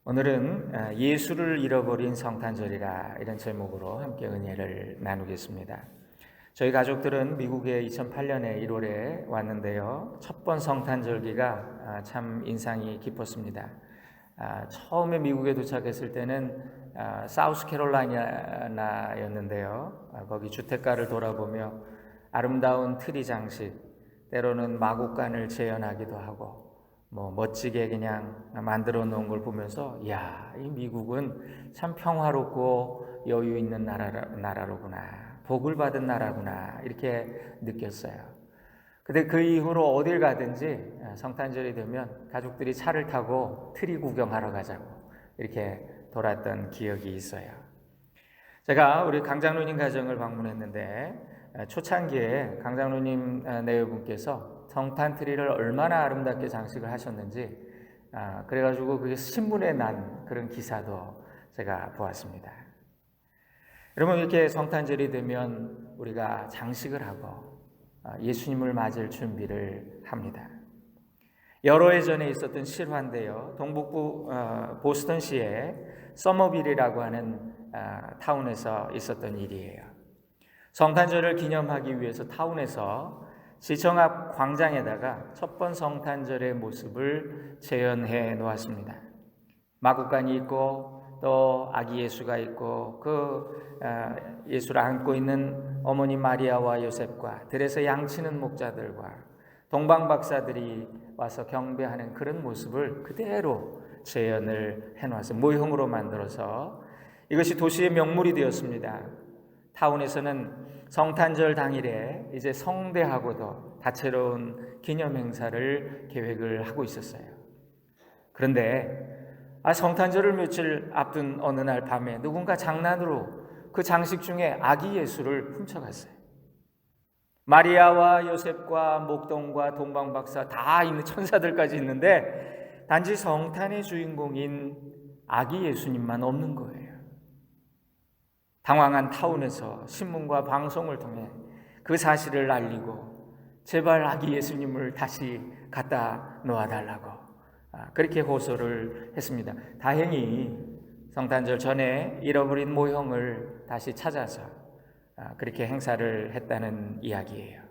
오늘은 예수를 잃어버린 성탄절이라 이런 제목으로 함께 은혜를 나누겠습니다. 저희 가족들은 미국에 2008년에 1월에 왔는데요. 첫 번 성탄절기가 참 인상이 깊었습니다. 처음에 미국에 도착했을 때는 사우스캐롤라이나였는데요. 거기 주택가를 돌아보며 아름다운 트리 장식, 때로는 마구간을 재현하기도 하고 멋지게 그냥 만들어 놓은 걸 보면서 이 미국은 참 평화롭고 여유 있는 나라로구나, 복을 받은 나라구나 이렇게 느꼈어요. 근데 그 이후로 어딜 가든지 성탄절이 되면 가족들이 차를 타고 트리 구경하러 가자고 이렇게 돌았던 기억이 있어요. 제가 우리 강장로님 가정을 방문했는데 초창기에 강장로님 내외분께서 성탄 트리를 얼마나 아름답게 장식을 하셨는지 그래가지고 그게 신문에 난 그런 기사도 제가 보았습니다. 여러분, 이렇게 성탄절이 되면 우리가 장식을 하고 예수님을 맞을 준비를 합니다. 여러 해 전에 있었던 실화인데요. 동북부 보스턴시의 서머빌이라고 하는 타운에서 있었던 일이에요. 성탄절을 기념하기 위해서 타운에서 시청 앞 광장에다가 첫 번 성탄절의 모습을 재현해 놓았습니다. 마구간이 있고 또 아기 예수가 있고 그 예수를 안고 있는 어머니 마리아와 요셉과 들에서 양치는 목자들과 동방박사들이 와서 경배하는 그런 모습을 그대로 재현을 해놓았어요. 모형으로 만들어서 이것이 도시의 명물이 되었습니다. 타운에서는 성탄절 당일에 이제 성대하고도 다채로운 기념 행사를 계획을 하고 있었어요. 그런데 성탄절을 며칠 앞둔 어느 날 밤에 누군가 장난으로 그 장식 중에 아기 예수를 훔쳐갔어요. 마리아와 요셉과 목동과 동방박사 다 있는 천사들까지 있는데 단지 성탄의 주인공인 아기 예수님만 없는 거예요. 당황한 타운에서 신문과 방송을 통해 그 사실을 알리고 제발 아기 예수님을 다시 갖다 놓아달라고 그렇게 호소를 했습니다. 다행히 성탄절 전에 잃어버린 모형을 다시 찾아서 그렇게 행사를 했다는 이야기예요.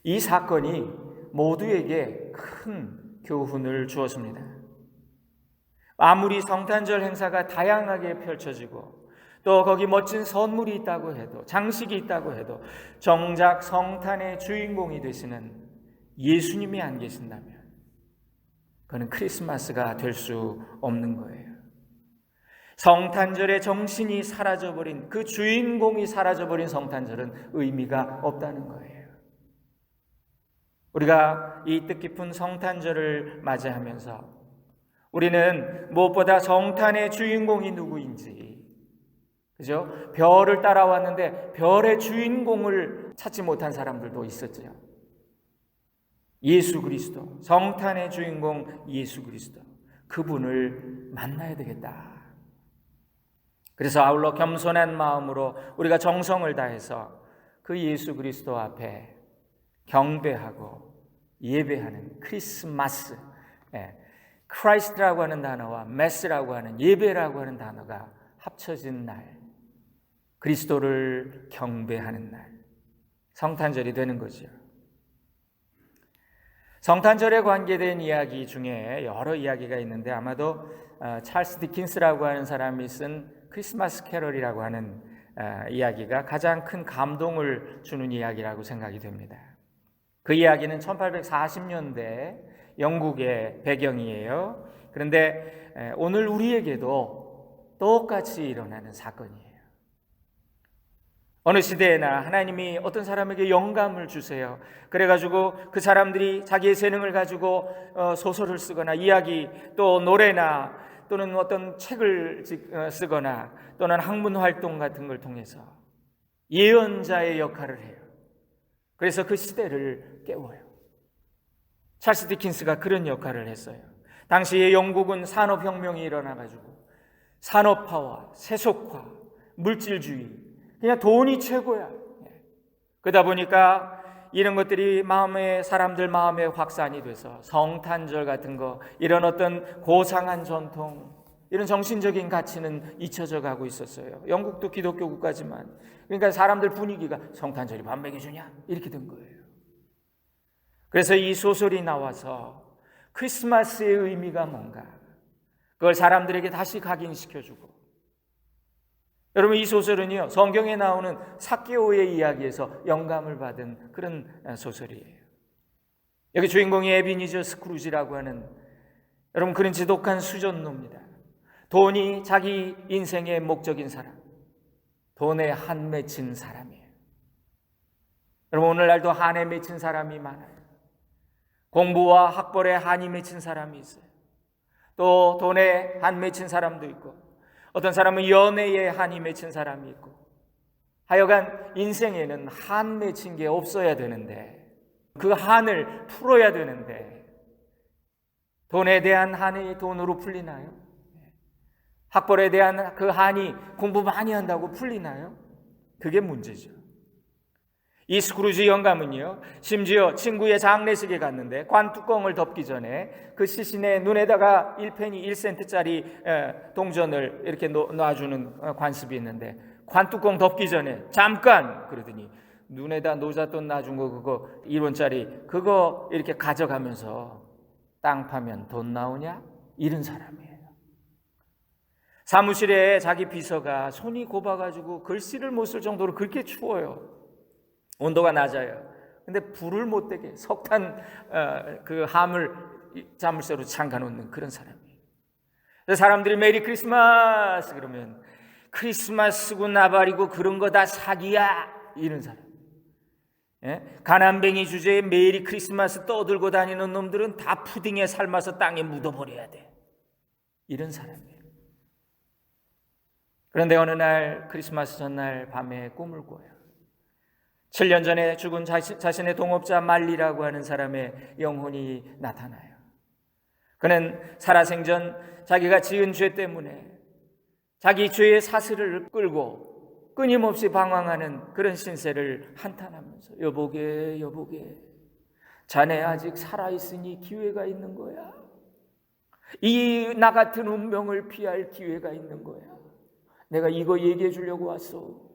이 사건이 모두에게 큰 교훈을 주었습니다. 아무리 성탄절 행사가 다양하게 펼쳐지고 또 거기 멋진 선물이 있다고 해도 장식이 있다고 해도 정작 성탄의 주인공이 되시는 예수님이 안 계신다면 그건 크리스마스가 될 수 없는 거예요. 성탄절의 정신이 사라져버린 그 주인공이 사라져버린 성탄절은 의미가 없다는 거예요. 우리가 이 뜻깊은 성탄절을 맞이하면서 우리는 무엇보다 성탄의 주인공이 누구인지, 그죠? 별을 따라왔는데 별의 주인공을 찾지 못한 사람들도 있었죠. 예수 그리스도, 성탄의 주인공 예수 그리스도, 그분을 만나야 되겠다. 그래서 아울러 겸손한 마음으로 우리가 정성을 다해서 그 예수 그리스도 앞에 경배하고 예배하는 크리스마스, 크라이스트라고 하는 단어와 메스라고 하는 예배라고 하는 단어가 합쳐진 날, 그리스도를 경배하는 날, 성탄절이 되는 거죠. 성탄절에 관계된 이야기 중에 여러 이야기가 있는데 아마도 찰스 디킨스라고 하는 사람이 쓴 크리스마스 캐럴이라고 하는 이야기가 가장 큰 감동을 주는 이야기라고 생각이 됩니다. 그 이야기는 1840년대 영국의 배경이에요. 그런데 오늘 우리에게도 똑같이 일어나는 사건이에요. 어느 시대에나 하나님이 어떤 사람에게 영감을 주세요. 그래가지고 그 사람들이 자기의 재능을 가지고 소설을 쓰거나 이야기, 또 노래나 또는 어떤 책을 쓰거나 또는 학문 활동 같은 걸 통해서 예언자의 역할을 해요. 그래서 그 시대를 깨워요. 찰스 디킨스가 그런 역할을 했어요. 당시에 영국은 산업혁명이 일어나가지고 산업화와 세속화, 물질주의, 그냥 돈이 최고야. 그러다 보니까 이런 것들이 사람들 마음에 확산이 돼서 성탄절 같은 거, 이런 어떤 고상한 전통, 이런 정신적인 가치는 잊혀져 가고 있었어요. 영국도 기독교 국가지만, 그러니까 사람들 분위기가 성탄절이 밥 먹여주냐? 이렇게 된 거예요. 그래서 이 소설이 나와서 크리스마스의 의미가 뭔가, 그걸 사람들에게 다시 각인시켜주고, 여러분, 이 소설은요, 성경에 나오는 삭개오의 이야기에서 영감을 받은 그런 소설이에요. 여기 주인공이 에비니저 스크루지라고 하는, 여러분, 그런 지독한 수전노입니다. 돈이 자기 인생의 목적인 사람, 돈에 한 맺힌 사람이에요. 여러분, 오늘날도 한에 맺힌 사람이 많아요. 공부와 학벌에 한이 맺힌 사람이 있어요. 또 돈에 한 맺힌 사람도 있고, 어떤 사람은 연애에 한이 맺힌 사람이 있고, 하여간 인생에는 한 맺힌 게 없어야 되는데, 그 한을 풀어야 되는데, 돈에 대한 한이 돈으로 풀리나요? 학벌에 대한 그 한이 공부 많이 한다고 풀리나요? 그게 문제죠. 이 스크루지 영감은요, 심지어 친구의 장례식에 갔는데 관뚜껑을 덮기 전에 그 시신의 눈에다가 1페니 1센트짜리 동전을 이렇게 놔주는 관습이 있는데, 관뚜껑 덮기 전에 잠깐 그러더니 눈에다 노잣돈 놔준 거, 그거 1원짜리 그거 이렇게 가져가면서 땅 파면 돈 나오냐? 이런 사람이에요. 사무실에 자기 비서가 손이 곱아가지고 글씨를 못 쓸 정도로 그렇게 추워요. 온도가 낮아요. 근데 불을 못 대게 석탄 그 함을 자물쇠로 잠가 놓는 그런 사람이에요. 그래서 사람들이 메리 크리스마스 그러면 크리스마스고 나발이고 그런 거 다 사기야, 이런 사람. 예? 가난뱅이 주제에 메리 크리스마스 떠들고 다니는 놈들은 다 푸딩에 삶아서 땅에 묻어버려야 돼, 이런 사람이에요. 그런데 어느 날 크리스마스 전날 밤에 꿈을 꿔요. 7년 전에 죽은 자신의 동업자 말리라고 하는 사람의 영혼이 나타나요. 그는 살아생전 자기가 지은 죄 때문에 자기 죄의 사슬을 끌고 끊임없이 방황하는 그런 신세를 한탄하면서, 여보게 자네 아직 살아있으니 기회가 있는 거야. 이 나 같은 운명을 피할 기회가 있는 거야. 내가 이거 얘기해 주려고 왔어.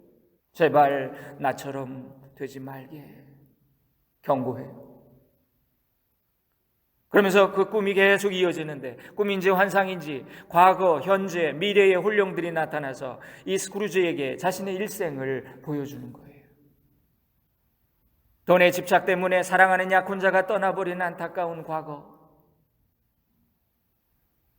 제발 나처럼 되지 말게 경고해요. 그러면서 그 꿈이 계속 이어지는데, 꿈인지 환상인지 과거, 현재, 미래의 혼령들이 나타나서 이 스크루지에게 자신의 일생을 보여주는 거예요. 돈의 집착 때문에 사랑하는 약혼자가 떠나버린 안타까운 과거,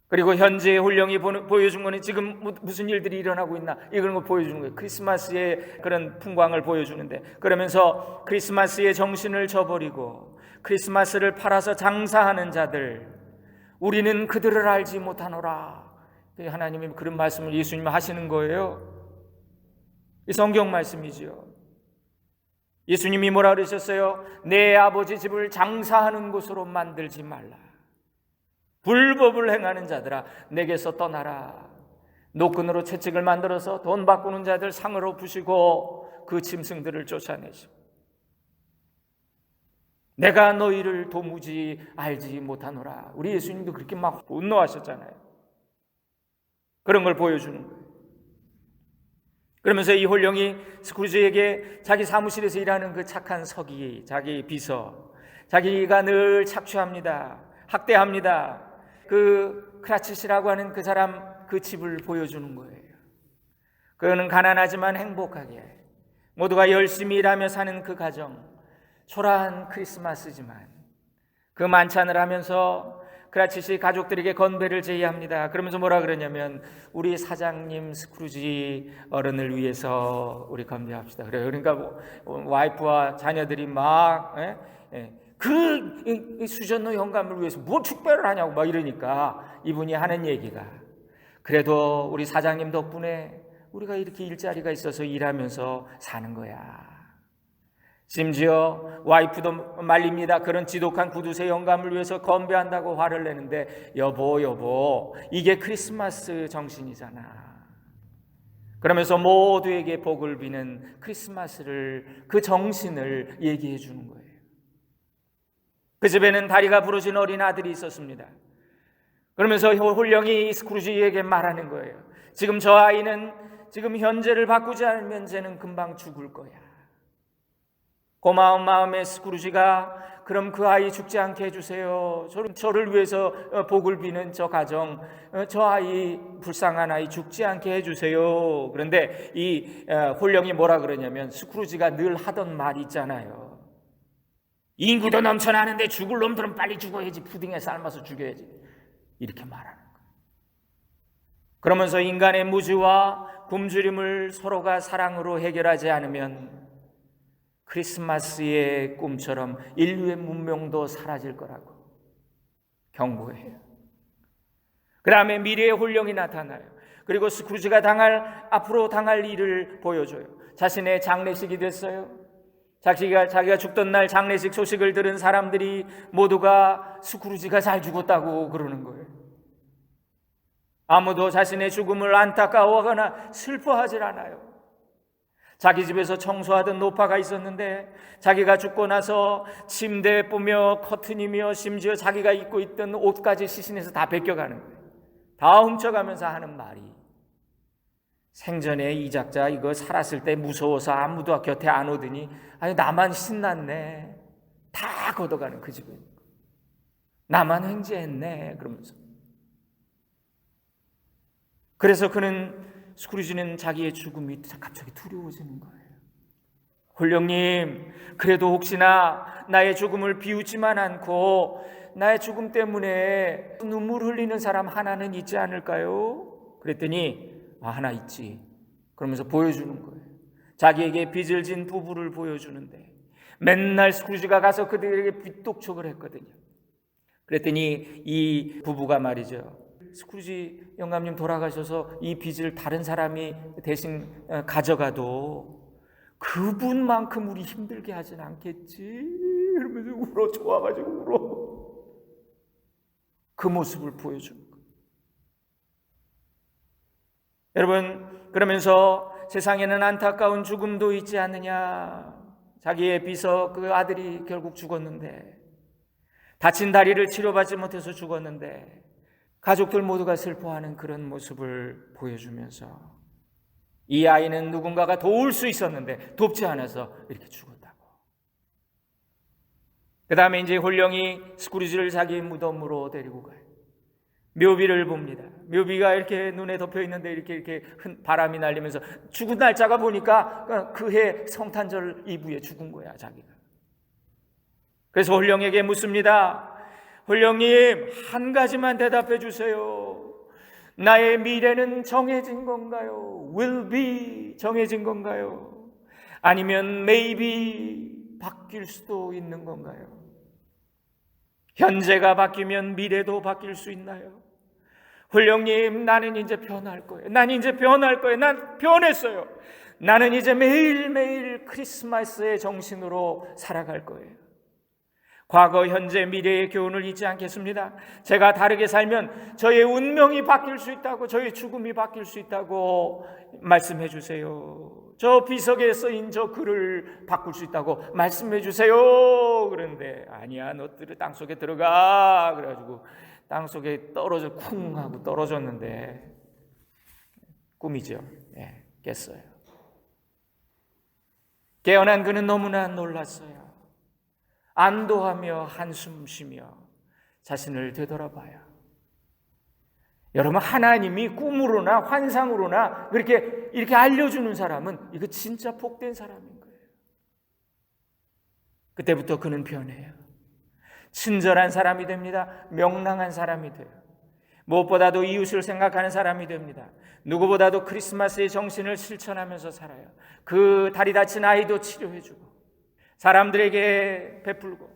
그리고 현재의 혼령이 보여준 거는 지금 무슨 일들이 일어나고 있나, 이런 걸 보여주는 거예요. 크리스마스의 그런 풍광을 보여주는데, 그러면서 크리스마스의 정신을 저버리고 크리스마스를 팔아서 장사하는 자들, 우리는 그들을 알지 못하노라. 하나님이 그런 말씀을 예수님이 하시는 거예요. 이 성경 말씀이지요. 예수님이 뭐라 그러셨어요? 내 아버지 집을 장사하는 곳으로 만들지 말라. 불법을 행하는 자들아, 내게서 떠나라. 노끈으로 채찍을 만들어서 돈 바꾸는 자들 상으로 부시고 그 짐승들을 쫓아내시고, 내가 너희를 도무지 알지 못하노라. 우리 예수님도 그렇게 막 분노하셨잖아요. 그런 걸 보여주는 거예요. 그러면서 이 혼령이 스크루지에게 자기 사무실에서 일하는 그 착한 서기, 자기 비서, 자기가 늘 착취합니다, 학대합니다, 그 크라치시라고 하는 그 사람, 그 집을 보여주는 거예요. 그는 가난하지만 행복하게 모두가 열심히 일하며 사는 그 가정, 초라한 크리스마스지만 그 만찬을 하면서 크라치시 가족들에게 건배를 제의합니다. 그러면서 뭐라 그러냐면, 우리 사장님 스크루지 어른을 위해서 우리 건배합시다. 그래요. 그러니까 와이프와 자녀들이 막 그 수전노 영감을 위해서 뭐 축배를 하냐고 막 이러니까 이분이 하는 얘기가, 그래도 우리 사장님 덕분에 우리가 이렇게 일자리가 있어서 일하면서 사는 거야. 심지어 와이프도 말립니다. 그런 지독한 구두쇠 영감을 위해서 건배한다고 화를 내는데, 여보 이게 크리스마스 정신이잖아. 그러면서 모두에게 복을 비는 크리스마스를, 그 정신을 얘기해 주는 거예요. 그 집에는 다리가 부러진 어린 아들이 있었습니다. 그러면서 홀령이 스크루지에게 말하는 거예요. 지금 저 아이는 지금 현재를 바꾸지 않으면 쟤는 금방 죽을 거야. 고마운 마음에 스크루지가 그럼 그 아이 죽지 않게 해주세요. 저를 위해서 복을 비는 저 가정, 저 아이, 불쌍한 아이 죽지 않게 해주세요. 그런데 이 홀령이 뭐라 그러냐면, 스크루지가 늘 하던 말 있잖아요. 인구도 넘쳐나는데 죽을 놈들은 빨리 죽어야지, 푸딩에 삶아서 죽여야지, 이렇게 말하는 거예요. 그러면서 인간의 무지와 굶주림을 서로가 사랑으로 해결하지 않으면 크리스마스의 꿈처럼 인류의 문명도 사라질 거라고 경고해요. 그 다음에 미래의 홀령이 나타나요. 그리고 스크루지가 앞으로 당할 일을 보여줘요. 자신의 장례식이 됐어요. 자기가 죽던 날 장례식 소식을 들은 사람들이 모두가 스크루지가 잘 죽었다고 그러는 거예요. 아무도 자신의 죽음을 안타까워하거나 슬퍼하질 않아요. 자기 집에서 청소하던 노파가 있었는데 자기가 죽고 나서 침대에 뿌며 커튼이며 심지어 자기가 입고 있던 옷까지 시신에서 다 벗겨가는 거예요. 다 훔쳐가면서 하는 말이, 생전에 이 작자 이거 살았을 때 무서워서 아무도 곁에 안 오더니 아니 나만 신났네, 다 걷어가는 그 집에 나만 횡재했네 그러면서. 그래서 스크루지는 자기의 죽음이 갑자기 두려워지는 거예요. 홀령님, 그래도 혹시나 나의 죽음을 비웃지만 않고 나의 죽음 때문에 눈물 흘리는 사람 하나는 있지 않을까요? 그랬더니 하나 있지. 그러면서 보여주는 거예요. 자기에게 빚을 진 부부를 보여주는데 맨날 스크루지가 가서 그들에게 빚독촉을 했거든요. 그랬더니 이 부부가 말이죠, 스크루지 영감님 돌아가셔서 이 빚을 다른 사람이 대신 가져가도 그분만큼 우리 힘들게 하진 않겠지, 이러면서 울어, 좋아가지고 울어. 그 모습을 보여주는 거예요. 여러분, 그러면서 세상에는 안타까운 죽음도 있지 않느냐. 자기의 비서 그 아들이 결국 죽었는데, 다친 다리를 치료받지 못해서 죽었는데 가족들 모두가 슬퍼하는 그런 모습을 보여주면서 이 아이는 누군가가 도울 수 있었는데 돕지 않아서 이렇게 죽었다고. 그 다음에 이제 홀령이 스크루지를 자기 무덤으로 데리고 가요. 묘비를 봅니다. 묘비가 이렇게 눈에 덮여 있는데 이렇게 바람이 날리면서 죽은 날짜가 보니까 그해 성탄절 이브에 죽은 거야, 자기가. 그래서 홀령에게 묻습니다. 홀령님, 한 가지만 대답해 주세요. 나의 미래는 정해진 건가요? will be 정해진 건가요? 아니면 maybe 바뀔 수도 있는 건가요? 현재가 바뀌면 미래도 바뀔 수 있나요? 홀령님, 나는 이제 변할 거예요. 난 이제 변할 거예요. 난 변했어요. 나는 이제 매일매일 크리스마스의 정신으로 살아갈 거예요. 과거, 현재, 미래의 교훈을 잊지 않겠습니다. 제가 다르게 살면 저의 운명이 바뀔 수 있다고, 저의 죽음이 바뀔 수 있다고 말씀해 주세요. 저 비석에 쓰인 저 글을 바꿀 수 있다고 말씀해 주세요. 그런데 아니야, 너들이 땅속에 들어가. 그래가지고 땅속에 쿵 하고 떨어졌는데 꿈이죠. 깼어요. 깨어난 그는 너무나 놀랐어요. 안도하며 한숨 쉬며 자신을 되돌아봐요. 여러분, 하나님이 꿈으로나 환상으로나 이렇게 알려주는 사람은 이거 진짜 복된 사람인 거예요. 그때부터 그는 변해요. 친절한 사람이 됩니다. 명랑한 사람이 돼요. 무엇보다도 이웃을 생각하는 사람이 됩니다. 누구보다도 크리스마스의 정신을 실천하면서 살아요. 그 다리 다친 아이도 치료해주고 사람들에게 베풀고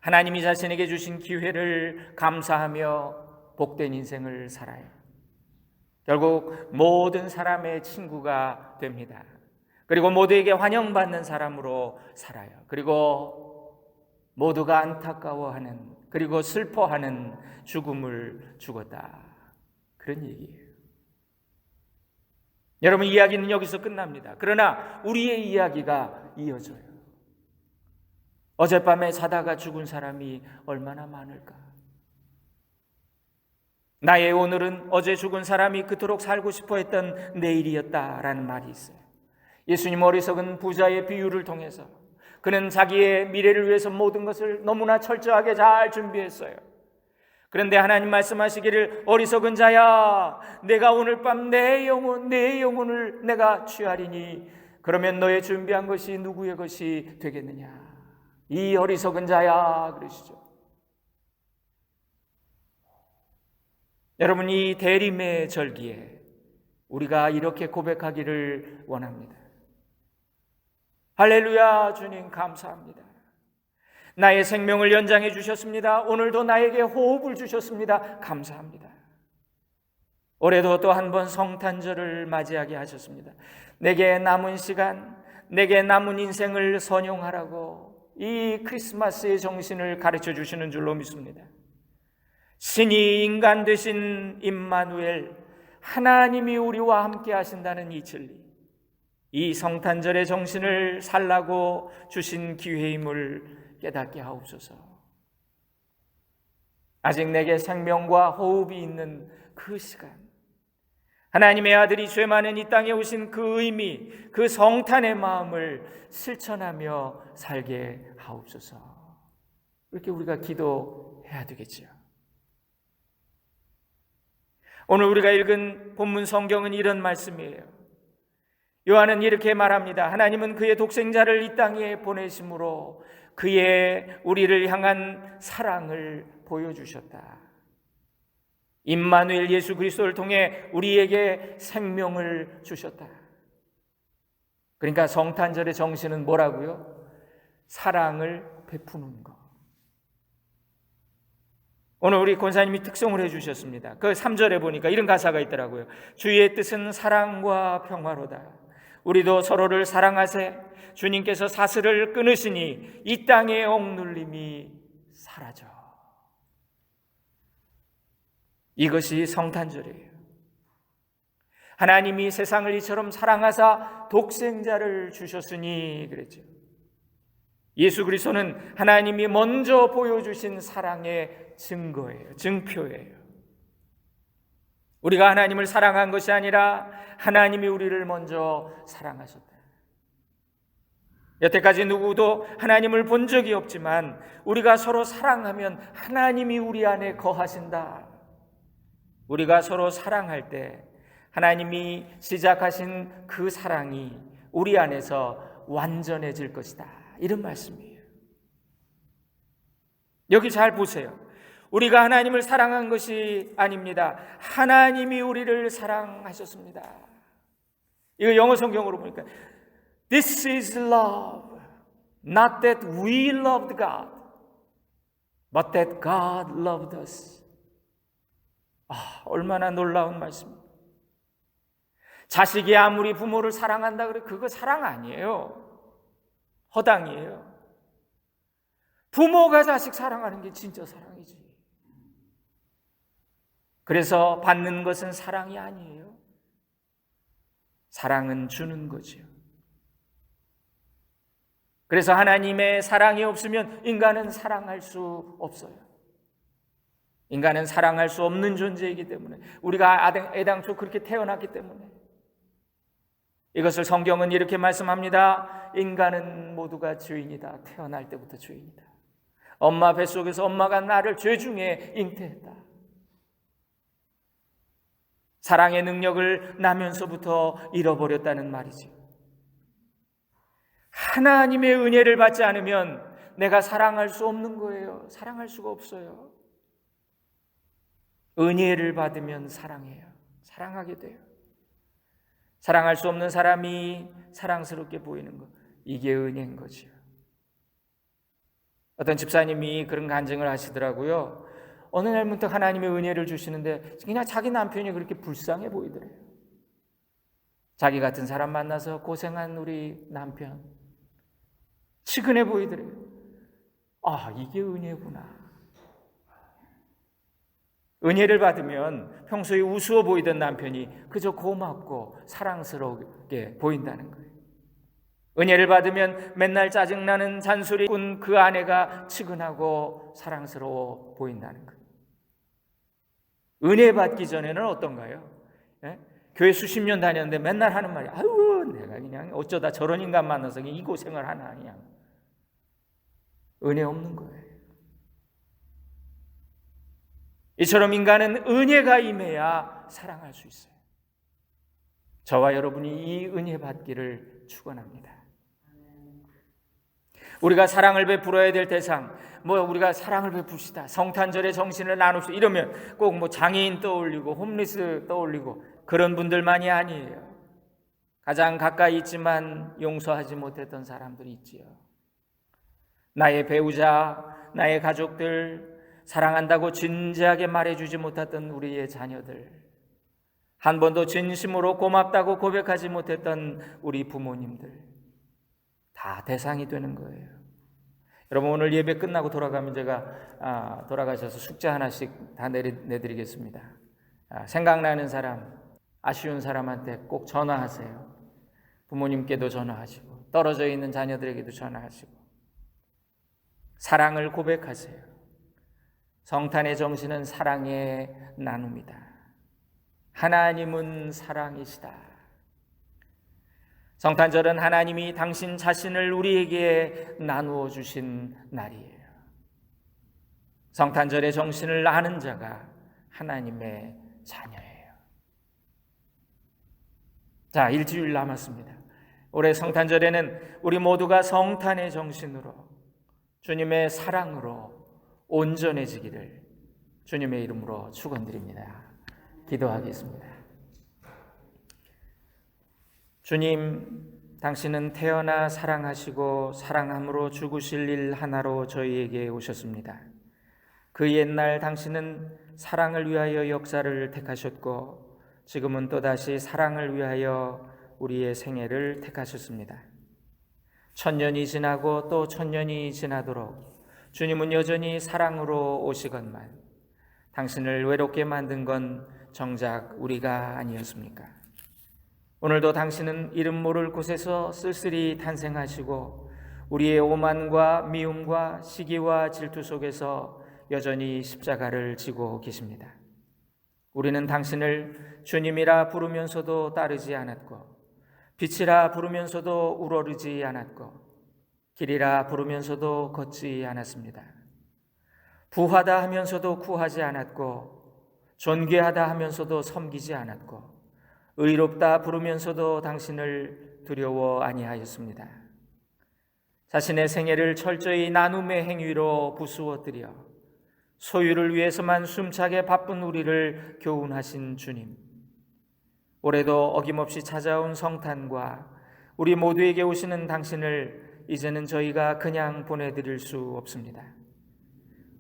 하나님이 자신에게 주신 기회를 감사하며 복된 인생을 살아요. 결국 모든 사람의 친구가 됩니다. 그리고 모두에게 환영받는 사람으로 살아요. 그리고 모두가 안타까워하는, 그리고 슬퍼하는 죽음을 죽었다, 그런 얘기예요. 여러분, 이야기는 여기서 끝납니다. 그러나 우리의 이야기가 이어져요. 어젯밤에 자다가 죽은 사람이 얼마나 많을까? 나의 오늘은 어제 죽은 사람이 그토록 살고 싶어 했던 내일이었다라는 말이 있어요. 예수님 어리석은 부자의 비유를 통해서 그는 자기의 미래를 위해서 모든 것을 너무나 철저하게 잘 준비했어요. 그런데 하나님 말씀하시기를 어리석은 자야, 내가 오늘 밤 내 영혼을 내가 취하리니 그러면 너의 준비한 것이 누구의 것이 되겠느냐. 이 어리석은 자야 그러시죠. 여러분, 이 대림의 절기에 우리가 이렇게 고백하기를 원합니다. 할렐루야, 주님 감사합니다. 나의 생명을 연장해 주셨습니다. 오늘도 나에게 호흡을 주셨습니다. 감사합니다. 올해도 또 한 번 성탄절을 맞이하게 하셨습니다. 내게 남은 시간, 내게 남은 인생을 선용하라고 이 크리스마스의 정신을 가르쳐 주시는 줄로 믿습니다. 신이 인간 되신 임마누엘, 하나님이 우리와 함께 하신다는 이 진리, 이 성탄절의 정신을 살라고 주신 기회임을 깨닫게 하옵소서. 아직 내게 생명과 호흡이 있는 그 시간, 하나님의 아들이 죄 많은 이 땅에 오신 그 의미, 그 성탄의 마음을 실천하며 살게 하옵소서. 이렇게 우리가 기도해야 되겠죠. 오늘 우리가 읽은 본문 성경은 이런 말씀이에요. 요한은 이렇게 말합니다. 하나님은 그의 독생자를 이 땅에 보내심으로 그의 우리를 향한 사랑을 보여주셨다. 임마누엘 예수 그리스도를 통해 우리에게 생명을 주셨다. 그러니까 성탄절의 정신은 뭐라고요? 사랑을 베푸는 것. 오늘 우리 권사님이 특송을 해주셨습니다. 그 3절에 보니까 이런 가사가 있더라고요. 주의 뜻은 사랑과 평화로다. 우리도 서로를 사랑하세. 주님께서 사슬을 끊으시니 이 땅의 억눌림이 사라져. 이것이 성탄절이에요. 하나님이 세상을 이처럼 사랑하사 독생자를 주셨으니 그랬죠. 예수 그리스도는 하나님이 먼저 보여주신 사랑의 증거예요. 증표예요. 우리가 하나님을 사랑한 것이 아니라 하나님이 우리를 먼저 사랑하셨다. 여태까지 누구도 하나님을 본 적이 없지만 우리가 서로 사랑하면 하나님이 우리 안에 거하신다. 우리가 서로 사랑할 때 하나님이 시작하신 그 사랑이 우리 안에서 완전해질 것이다. 이런 말씀이에요. 여기 잘 보세요. 우리가 하나님을 사랑한 것이 아닙니다. 하나님이 우리를 사랑하셨습니다. 이거 영어 성경으로 보니까 This is love, not that we loved God, but that God loved us. 얼마나 놀라운 말씀입니다. 자식이 아무리 부모를 사랑한다 그래 그거 사랑 아니에요. 허당이에요. 부모가 자식 사랑하는 게 진짜 사랑이지. 그래서 받는 것은 사랑이 아니에요. 사랑은 주는 거죠. 그래서 하나님의 사랑이 없으면 인간은 사랑할 수 없어요. 인간은 사랑할 수 없는 존재이기 때문에, 우리가 애당초 그렇게 태어났기 때문에. 이것을 성경은 이렇게 말씀합니다. 인간은 모두가 죄인이다. 태어날 때부터 죄인이다. 엄마 뱃속에서 엄마가 나를 죄 중에 잉태했다. 사랑의 능력을 나면서부터 잃어버렸다는 말이죠. 하나님의 은혜를 받지 않으면 내가 사랑할 수 없는 거예요. 사랑할 수가 없어요. 은혜를 받으면 사랑해요. 사랑하게 돼요. 사랑할 수 없는 사람이 사랑스럽게 보이는 것, 이게 은혜인 거죠. 어떤 집사님이 그런 간증을 하시더라고요. 어느 날 문득 하나님의 은혜를 주시는데 그냥 자기 남편이 그렇게 불쌍해 보이더래요. 자기 같은 사람 만나서 고생한 우리 남편 치근해 보이더래요. 이게 은혜구나. 은혜를 받으면 평소에 우스워 보이던 남편이 그저 고맙고 사랑스럽게 보인다는 거예요. 은혜를 받으면 맨날 짜증나는 잔소리꾼 그 아내가 측은하고 사랑스러워 보인다는 것. 은혜 받기 전에는 어떤가요? 예? 교회 수십 년 다녔는데 맨날 하는 말이 아유 내가 그냥 어쩌다 저런 인간 만나서 이 고생을 하나 그냥. 은혜 없는 거예요. 이처럼 인간은 은혜가 임해야 사랑할 수 있어요. 저와 여러분이 이 은혜 받기를 축원합니다. 우리가 사랑을 베풀어야 될 대상, 우리가 사랑을 베풉시다, 성탄절의 정신을 나눕시다 이러면 꼭 장애인 떠올리고 홈리스 떠올리고 그런 분들만이 아니에요. 가장 가까이 있지만 용서하지 못했던 사람들이 있지요. 나의 배우자, 나의 가족들, 사랑한다고 진지하게 말해주지 못했던 우리의 자녀들, 한 번도 진심으로 고맙다고 고백하지 못했던 우리 부모님들, 다 대상이 되는 거예요. 여러분, 오늘 예배 끝나고 돌아가면 제가 돌아가셔서 숙제 하나씩 다 내드리겠습니다. 생각나는 사람, 아쉬운 사람한테 꼭 전화하세요. 부모님께도 전화하시고 떨어져 있는 자녀들에게도 전화하시고 사랑을 고백하세요. 성탄의 정신은 사랑의 나눔이다. 하나님은 사랑이시다. 성탄절은 하나님이 당신 자신을 우리에게 나누어 주신 날이에요. 성탄절의 정신을 아는 자가 하나님의 자녀예요. 자, 일주일 남았습니다. 올해 성탄절에는 우리 모두가 성탄의 정신으로 주님의 사랑으로 온전해지기를 주님의 이름으로 축원드립니다. 기도하겠습니다. 주님, 당신은 태어나 사랑하시고 사랑함으로 죽으실 일 하나로 저희에게 오셨습니다. 그 옛날 당신은 사랑을 위하여 역사를 택하셨고 지금은 또다시 사랑을 위하여 우리의 생애를 택하셨습니다. 1000년이 지나고 또 1000년이 지나도록 주님은 여전히 사랑으로 오시건만 당신을 외롭게 만든 건 정작 우리가 아니었습니까? 오늘도 당신은 이름 모를 곳에서 쓸쓸히 탄생하시고 우리의 오만과 미움과 시기와 질투 속에서 여전히 십자가를 지고 계십니다. 우리는 당신을 주님이라 부르면서도 따르지 않았고 빛이라 부르면서도 우러르지 않았고 길이라 부르면서도 걷지 않았습니다. 부하다 하면서도 구하지 않았고 존귀하다 하면서도 섬기지 않았고 의롭다 부르면서도 당신을 두려워 아니하였습니다. 자신의 생애를 철저히 나눔의 행위로 부수어뜨려 소유를 위해서만 숨차게 바쁜 우리를 교훈하신 주님, 올해도 어김없이 찾아온 성탄과 우리 모두에게 오시는 당신을 이제는 저희가 그냥 보내드릴 수 없습니다.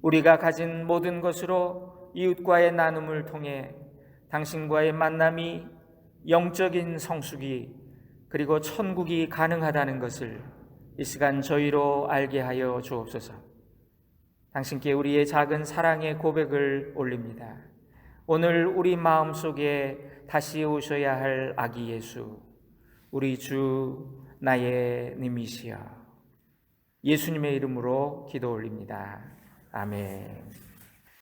우리가 가진 모든 것으로 이웃과의 나눔을 통해 당신과의 만남이 영적인 성숙이 그리고 천국이 가능하다는 것을 이 시간 저희로 알게 하여 주옵소서. 당신께 우리의 작은 사랑의 고백을 올립니다. 오늘 우리 마음속에 다시 오셔야 할 아기 예수, 우리 주 나의 님이시여, 예수님의 이름으로 기도 올립니다. 아멘.